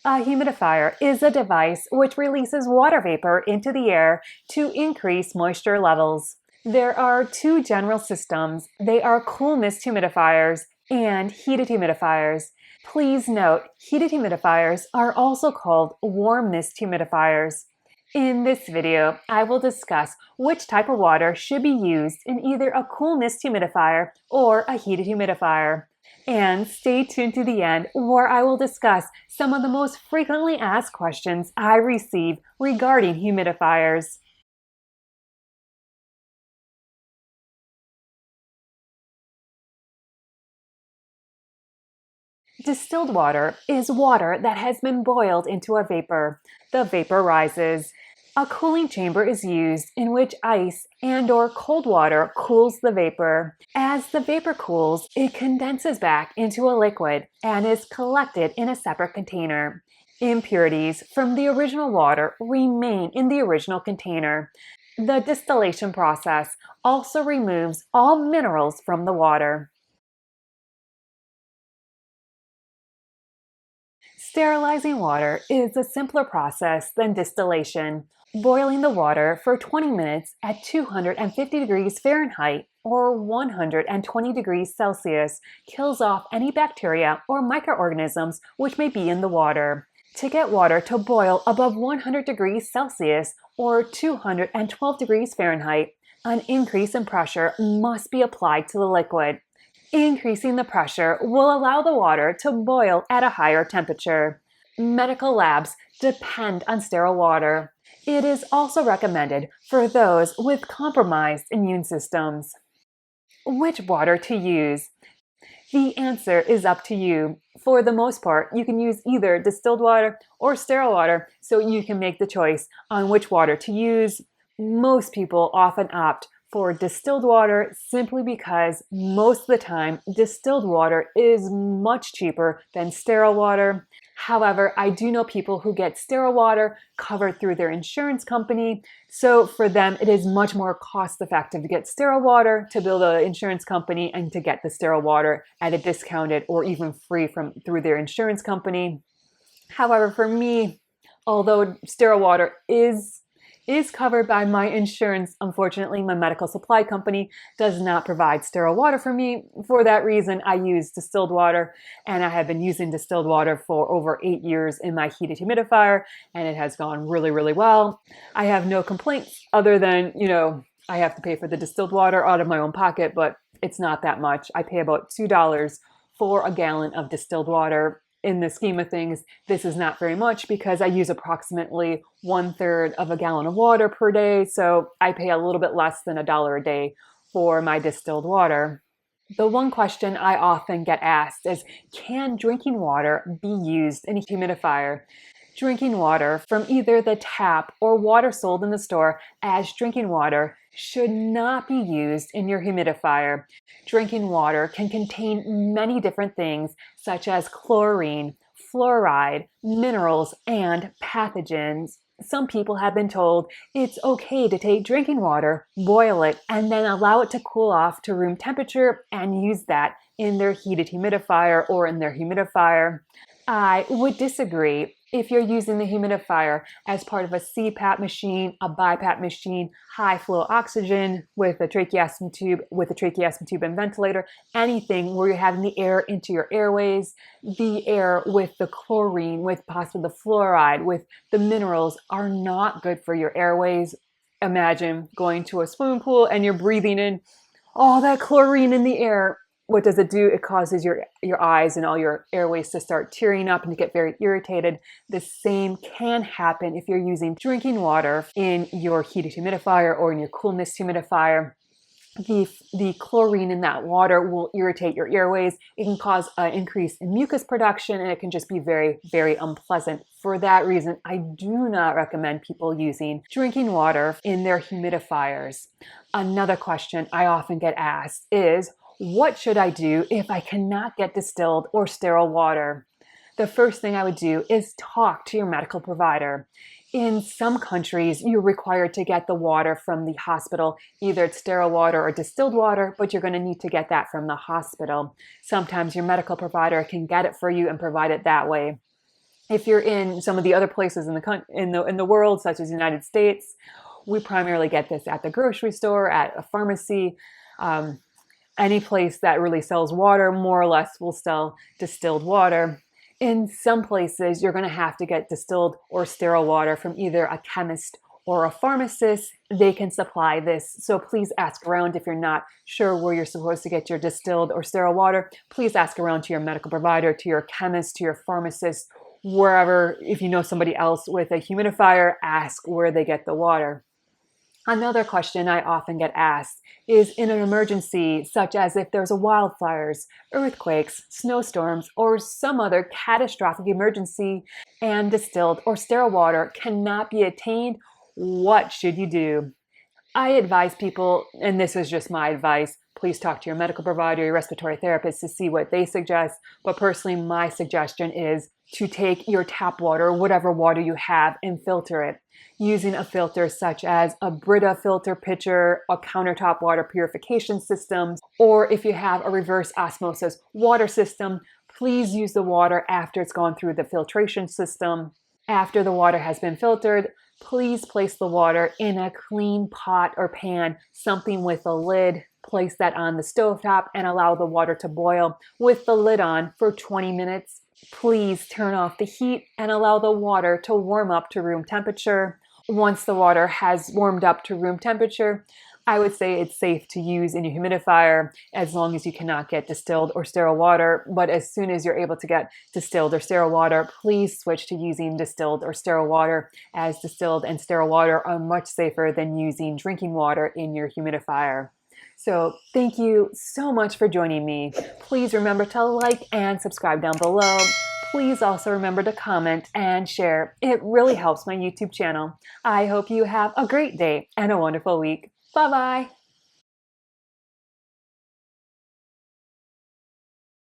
A humidifier is a device which releases water vapor into the air to increase moisture levels. There are two general systems. They are cool mist humidifiers and heated humidifiers. Please note, heated humidifiers are also called warm mist humidifiers. In this video, I will discuss which type of water should be used in either a cool mist humidifier or a heated humidifier. And stay tuned to the end where I will discuss some of the most frequently asked questions I receive regarding humidifiers. Distilled water is water that has been boiled into a vapor. The vapor rises. A cooling chamber is used in which ice and/or cold water cools the vapor. As the vapor cools, it condenses back into a liquid and is collected in a separate container. Impurities from the original water remain in the original container. The distillation process also removes all minerals from the water. Sterilizing water is a simpler process than distillation. Boiling the water for 20 minutes at 250 degrees Fahrenheit or 120 degrees Celsius kills off any bacteria or microorganisms which may be in the water. To get water to boil above 100 degrees Celsius or 212 degrees Fahrenheit, an increase in pressure must be applied to the liquid. Increasing the pressure will allow the water to boil at a higher temperature. Medical labs depend on sterile water. It is also recommended for those with compromised immune systems. Which water to use? The answer is up to you. For the most part, you can use either distilled water or sterile water, so you can make the choice on which water to use. Most people often opt for distilled water simply because most of the time distilled water is much cheaper than sterile water. However, I do know people who get sterile water covered through their insurance company. So for them, it is much more cost effective to get sterile water, to bill the insurance company, and to get the sterile water at a discounted or even free through their insurance company. However, for me, although sterile water is covered by my insurance, unfortunately, my medical supply company does not provide sterile water for me. For that reason, I use distilled water, and I have been using distilled water for over 8 years in my heated humidifier, and it has gone really, really well. I have no complaints other than, I have to pay for the distilled water out of my own pocket, but it's not that much. I pay about $2 for a gallon of distilled water. In the scheme of things, this is not very much because I use approximately 1/3 of a gallon of water per day. So I pay a little bit less than $1 a day for my distilled water. The one question I often get asked is, can drinking water be used in a humidifier? Drinking water from either the tap or water sold in the store as drinking water should not be used in your humidifier. Drinking water can contain many different things such as chlorine, fluoride, minerals, and pathogens. Some people have been told it's okay to take drinking water, boil it, and then allow it to cool off to room temperature and use that in their heated humidifier or in their humidifier. I would disagree. If you're using the humidifier as part of a CPAP machine, a BiPAP machine, high flow oxygen with a tracheostomy tube and ventilator, anything where you're having the air into your airways, the air with the chlorine, with possibly the fluoride, with the minerals are not good for your airways. Imagine going to a swimming pool and you're breathing in all that chlorine in the air. What does it do? It causes your eyes and all your airways to start tearing up and to get very irritated. The same can happen if you're using drinking water in your heated humidifier or in your cool mist humidifier. The chlorine in that water will irritate your airways. It can cause an increase in mucus production, and it can just be very, very unpleasant. For that reason, I do not recommend people using drinking water in their humidifiers. Another question I often get asked is, what should I do if I cannot get distilled or sterile water? The first thing I would do is talk to your medical provider. In some countries, you're required to get the water from the hospital. Either it's sterile water or distilled water, but you're going to need to get that from the hospital. Sometimes your medical provider can get it for you and provide it that way. If you're in some of the other places in the world, such as the United States, we primarily get this at the grocery store, at a pharmacy. Any place that really sells water, more or less, will sell distilled water. In some places, you're going to have to get distilled or sterile water from either a chemist or a pharmacist. They can supply this. So please ask around if you're not sure where you're supposed to get your distilled or sterile water. Please ask around to your medical provider, to your chemist, to your pharmacist, wherever. If you know somebody else with a humidifier, ask where they get the water. Another question I often get asked is, in an emergency, such as if there's a wildfires, earthquakes, snowstorms, or some other catastrophic emergency and distilled or sterile water cannot be obtained, what should you do? I advise people, and this is just my advice, please talk to your medical provider, your respiratory therapist to see what they suggest. But personally, my suggestion is to take your tap water, whatever water you have, and filter it using a filter such as a Brita filter pitcher, a countertop water purification system, or if you have a reverse osmosis water system, please use the water after it's gone through the filtration system. After the water has been filtered, please place the water in a clean pot or pan, something with a lid. Place that on the stovetop and allow the water to boil with the lid on for 20 minutes. Please turn off the heat and allow the water to warm up to room temperature. Once the water has warmed up to room temperature, I would say it's safe to use in your humidifier as long as you cannot get distilled or sterile water. But as soon as you're able to get distilled or sterile water, please switch to using distilled or sterile water, as distilled and sterile water are much safer than using drinking water in your humidifier. So thank you so much for joining me. Please remember to like and subscribe down below. Please also remember to comment and share. It really helps my YouTube channel. I hope you have a great day and a wonderful week. Bye-bye.